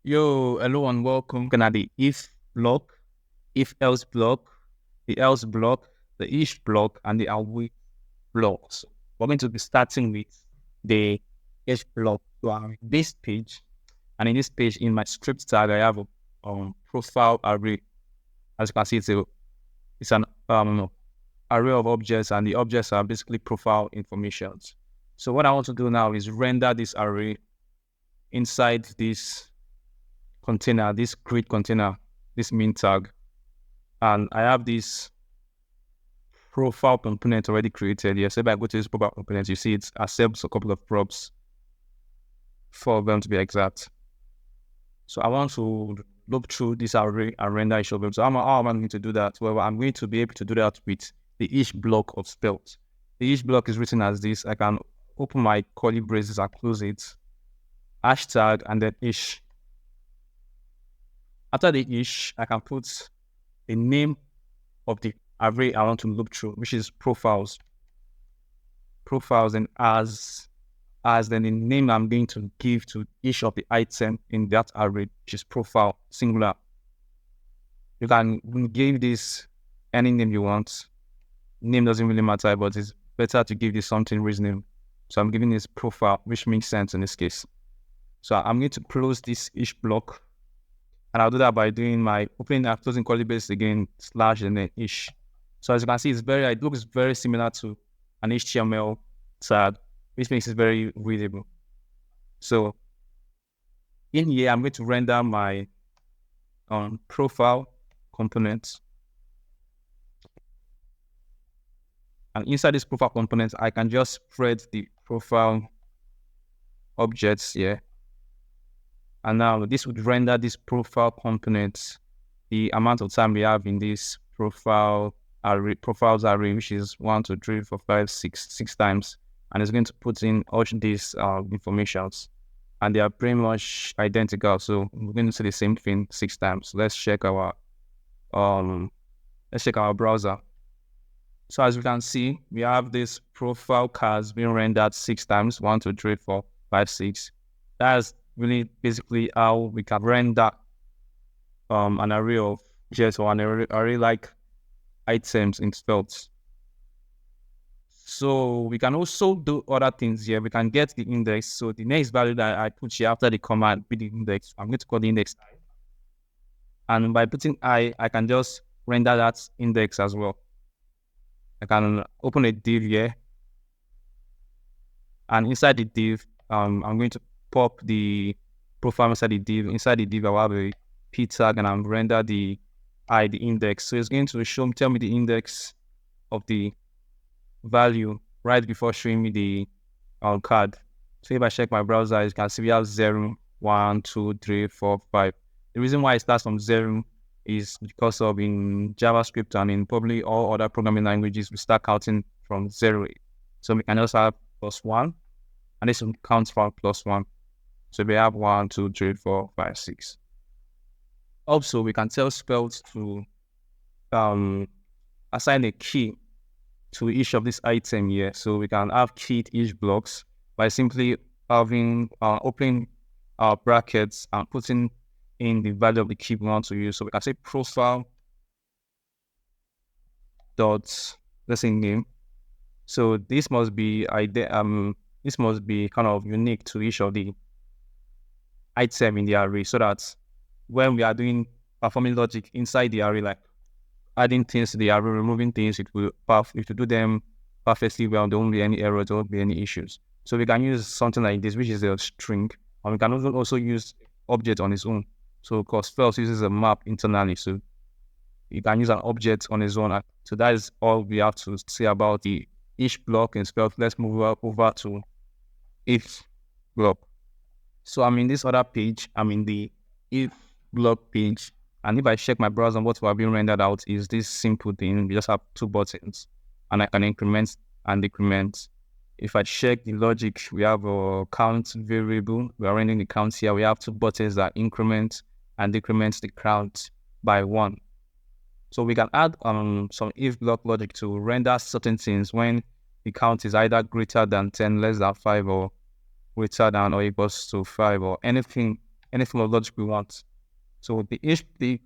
Yo, hello and welcome. Looking at the if block, if else block, the else block, the if block, and the await blocks. We're going to be starting with the if block. So I'm in this page, and in this page, in my script tag, I have a profile array. As you can see, it's an array of objects, and the objects are basically profile informations. So what I want to do now is render this array inside this container, this grid container, this min tag. And I have this profile component already created here. So if I go to this profile component, you see it accepts a couple of props, 4 of them to be exact. So I want to look through this array and render each of them. So how am I going to do that? Well, I'm going to be able to do that with the each block of spells. The each block is written as this. I can open my curly braces and close it, hashtag, and then ish. After the ish, I can put the name of the array I want to look through, which is profiles. Profiles, and as then the name I'm going to give to each of the item in that array, which is profile, singular. You can give this any name you want. Name doesn't really matter, but it's better to give this something reasonable. So I'm giving this profile, which makes sense in this case. So I'm going to close this each block, and I'll do that by doing my opening and closing curly braces again, slash and then ish. So as you can see, it looks very similar to an HTML tag, which makes it very readable. So in here, I'm going to render my profile component. And inside this profile component, I can just spread the profile objects here. And now this would render this profile component the amount of time we have in this profiles array, which is 1, 2, 3, 4, 5, 6 times. And it's going to put in all these informations. And they are pretty much identical. So we're going to see the same thing 6 times. So let's check our browser. So as you can see, we have this profile cards being rendered 6 times, 1, 2, 3, 4, 5, 6. That's really basically how we can render an array of objects or an array like items in Svelte. So we can also do other things here. We can get the index. So the next value that I put here after the command be the index. I'm going to call the index I. And by putting I can just render that index as well. I can open a div here. And inside the div, I'm going to pop the profile inside the div. Inside the div, I will have a p tag, and I'll render the index. So it's going to tell me the index of the value right before showing me the card. So if I check my browser, you can see we have 0, 1, 2, 3, 4, 5. The reason why it starts from 0 is because of in JavaScript and in probably all other programming languages, we start counting from 0. So we can also have +1, and this will count from +1. So we have 1, 2, 3, 4, 5, 6. Also, we can tell Svelte to assign a key to each of this item here. So we can have keyed each blocks by simply having opening our brackets and putting in the value of the key we want to use. So we can say profile dot, let's say, name. So this must be kind of unique to each of the item in the array, so that when we are doing performing logic inside the array, like adding things to the array, removing things, if you do them perfectly well, there won't be any errors, there won't be any issues. So we can use something like this, which is a string, and we can also use object on its own. So because Svelte uses a map internally, so you can use an object on its own. So that is all we have to say about the each block in Svelte. Let's move over to if block. So I'm in this other page. I'm in the if block page. And if I check my browser, what will be rendered out is this simple thing. We just have 2 buttons, and I can increment and decrement. If I check the logic, we have a count variable. We are rendering the count here. We have 2 buttons that increment and decrement the count by 1. So we can add some if block logic to render certain things when the count is either greater than 10, less than 5, or greater than or equals to 5, or anything any form of logic we want. So the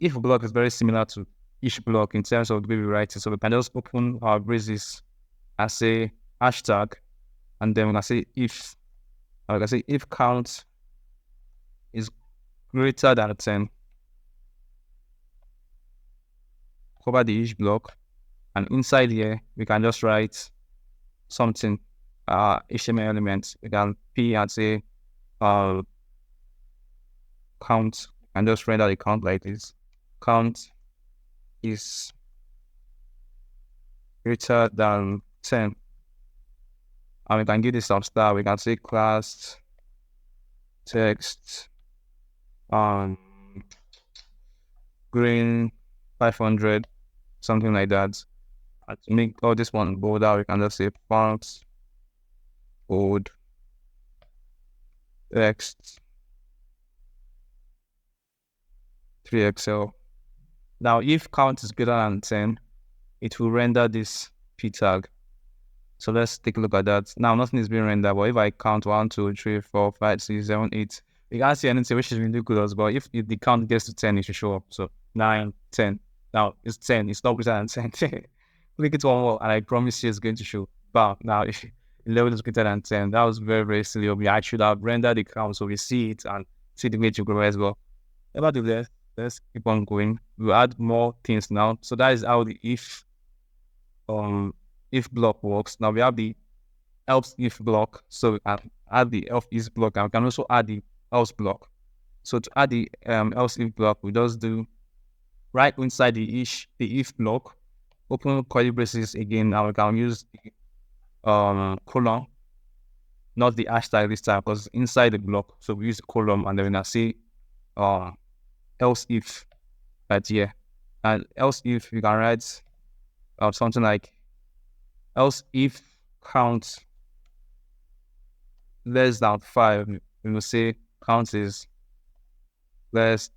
if block is very similar to each block in terms of the way we write it. So we can just open our braces and say hashtag, and then we can say if, we can say if count is greater than 10, cover the each block, and inside here we can just write something, HTML element. We can p and say count, and just render the count like this. Count is greater than 10. And we can give this some style. We can say class text green 500, something like that. And to make all this one bolder, we can just say font bold text 3XL. Now, if count is greater than 10, it will render this p tag. So let's take a look at that. Now, nothing is being rendered, but if I count 1, 2, 3, 4, 5, 6, 7, 8, you can't see anything, which is ridiculous. But if the count gets to 10, it should show up. So 9, 10. Now, it's 10. It's not greater than 10. Click it one more, and I promise you it's going to show. Bam. Now, if 11 is greater than 10, that was very, very silly of me. I should have rendered the count so we see it and see the way to grow as well. Nevertheless, let's keep on going. We'll add more things now. So that is how the if block works. Now we have the else if block, so we can add the else if block, and we can also add the else block. So to add the else if block, we just do right inside the if block, open curly braces again, and we can use the colon, not the hashtag this time, because inside the block. So we use the column, and then we can say else if right here, and else if you can write something like else if count less than 5, we will say count is less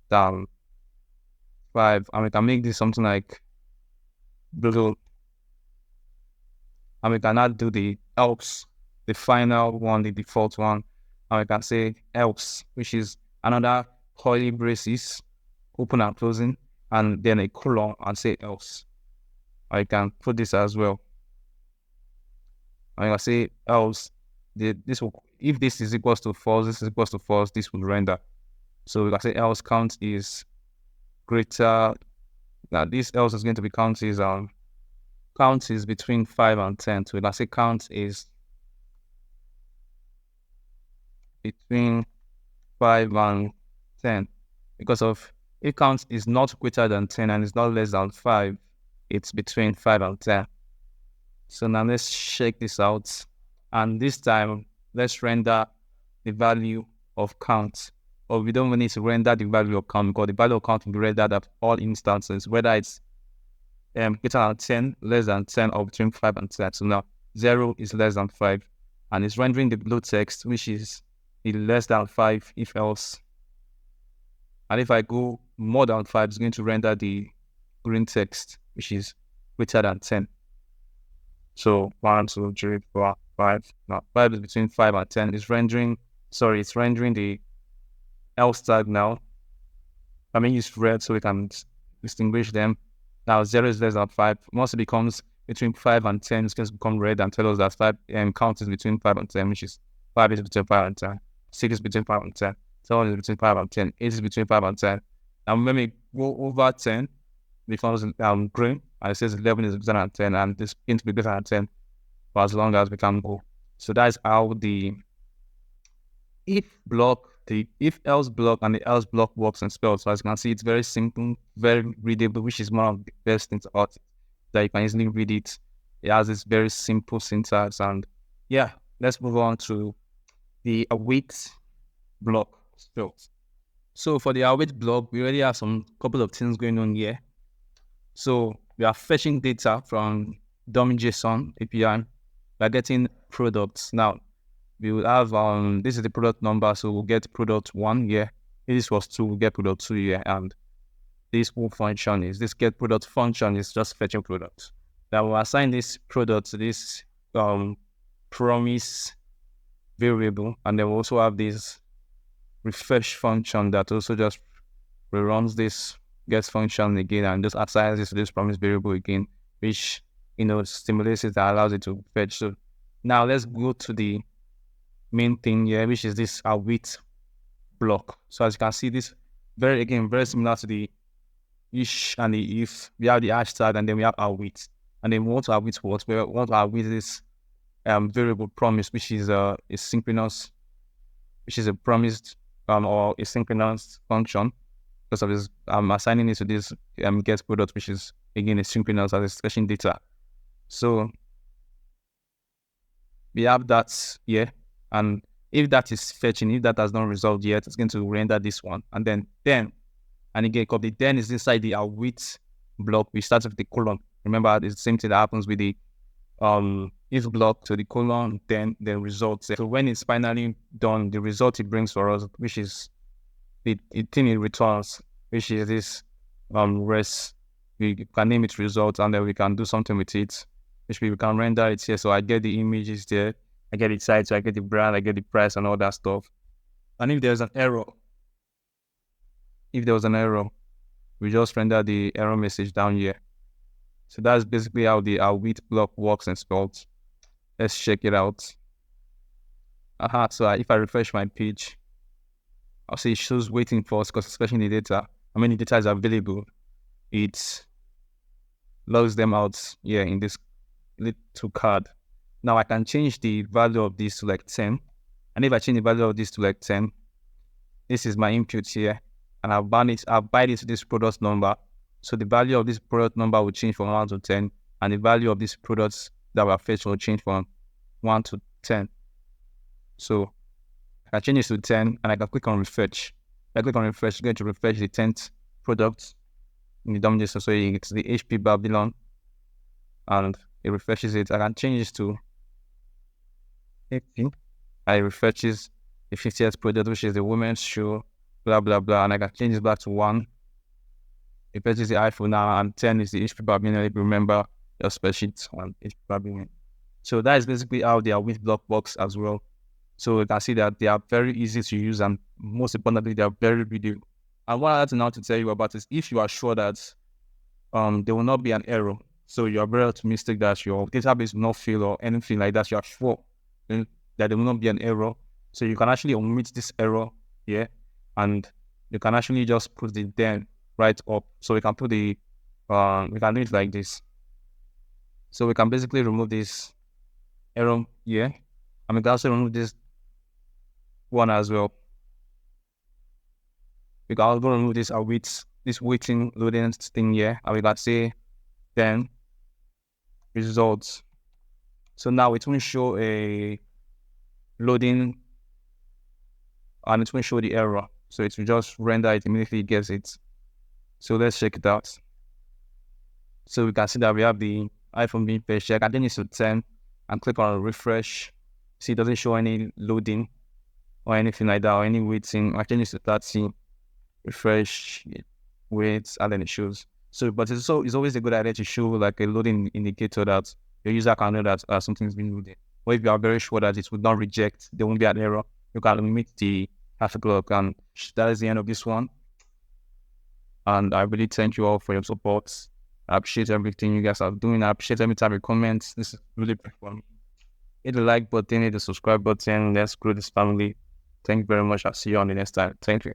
than 5, and we can make this something like blue, and we can now do the else, the final one, the default one, and we can say else, which is another curly braces, open and closing, and then a colon, and say else. I can put this as well. I can say else. This will, if this is equals to false, this is equals to false, this will render. So we can say else count is greater. Now this else is going to be count is between 5 and 10. So we can say count is between 5 and 10, because of if count is not greater than 10 and is not less than 5, it's between 5 and 10. So now let's check this out, and this time let's render the value of count. Or we don't even need to render the value of count, because the value of count will be rendered at all instances, whether it's greater than 10, less than 10, or between 5 and 10. So now 0 is less than 5, and it's rendering the blue text, which is the less than 5 if else. And if I go more than 5, it's going to render the green text, which is greater than 10. So 1, 2, 3, 4, 5. Now 5 is between 5 and 10. It's rendering the else tag now. I mean, use red so we can distinguish them. Now 0 is less than 5. Once it becomes between 5 and 10, it's going to become red and tell us that 5 count is between 5 and 10, which is 5 is between 5 and 10. 6 is between 5 and 10. 7 is between 5 and 10. 8 is between 5 and 10. And when we go over 10, it becomes green, and it says 11 is greater than 10, and this is going to be greater than 10 for as long as we can go. So that's how the if block, the if else block, and the else block works in Svelte. So as you can see, it's very simple, very readable, which is one of the best things about it, that you can easily read it. It has this very simple syntax. And yeah, let's move on to the await block Svelte. So for the await block, we already have some couple of things going on here. So we are fetching data from dummy.json API. We are getting products. Now we will have this is the product number, so we'll get product 1 here. If this was 2, we'll get product 2 here. And this whole function is this get product function is just fetching products. Now we'll assign this product to this promise variable, and then we'll also have this refresh function that also just reruns this get function again and just assigns this to this promise variable again, which stimulates it and allows it to fetch. So now let's go to the main thing here, which is this await block. So as you can see, this very similar to the ish and the if. We have the hashtag and then we have await. And then we want to await what? We want to await this variable promise, which is synchronous, which is a promised or a synchronous function. Because of this, I'm assigning it to this get product, which is again a synchronous as it's fetching data. So we have that here, and if that is fetching, if that has not resolved yet, it's going to render this one, and then and again, because the then is inside the await block, we start with the colon. Remember, it's the same thing that happens with the if block, so the colon, then the results. So when it's finally done, the result it brings for us, which is the thing it returns, which is this res. We can name it results, and then we can do something with it, which we can render it here. So I get the images there, I get the site, so I get the brand, I get the price, and all that stuff. And if there's an error, we just render the error message down here. So that's basically how the await block works in Svelte. Let's check it out. So if I refresh my page, I'll see it shows waiting for us because especially the data. How many data is available? It logs them out here in this little card. Now I can change the value of this to like 10. And if I change the value of this to like 10, this is my input here. And I'll bind it to this product number. So the value of this product number will change from 1 to 10. And the value of these products that were fetched will change from 1 to 10. So I can change this to 10 and I can click on refresh. If I click on refresh, it's going to refresh the 10th product in the domination. So it's the HP Babylon and it refreshes it. I can change this to 50. I refreshes the 50th product, which is the women's shoe, blah, blah, blah. And I can change this back to 1. It fetches the iPhone now, and 10 is the HP Babylon. If you remember your spreadsheet on HP Babylon. So that is basically how the await block works as well. So you can see that they are very easy to use, and most importantly, they are very readable. And what I have to now to tell you about is if you are sure that there will not be an error, so you are very optimistic that your database will not fail or anything like that, you are sure that there will not be an error. So you can actually omit this error here, and you can actually just put the then right up. So we can put the we can do it like this. So we can basically remove this error here, and we can also remove this one as well. We can also remove this waiting loading thing here, and we can say then results. So now it will show a loading and it will show the error. So it will just render it immediately, it gets it. So let's check it out. So we can see that we have the iPhone being fetched. I can change it to 10 and click on refresh. See, it doesn't show any loading or anything like that, or any waiting. I change it to 30, refresh, wait, and then it shows. So, but it's always a good idea to show like a loading indicator that your user can know that something's been loaded. Or if you are very sure that it would not reject, there won't be an error, you can omit the half clock. And that is the end of this one. And I really thank you all for your support. I appreciate everything you guys are doing. I appreciate every time you comment. This is really big for me. Hit the like button, hit the subscribe button. Let's grow this family. Thank you very much. I'll see you on the next time. Thank you.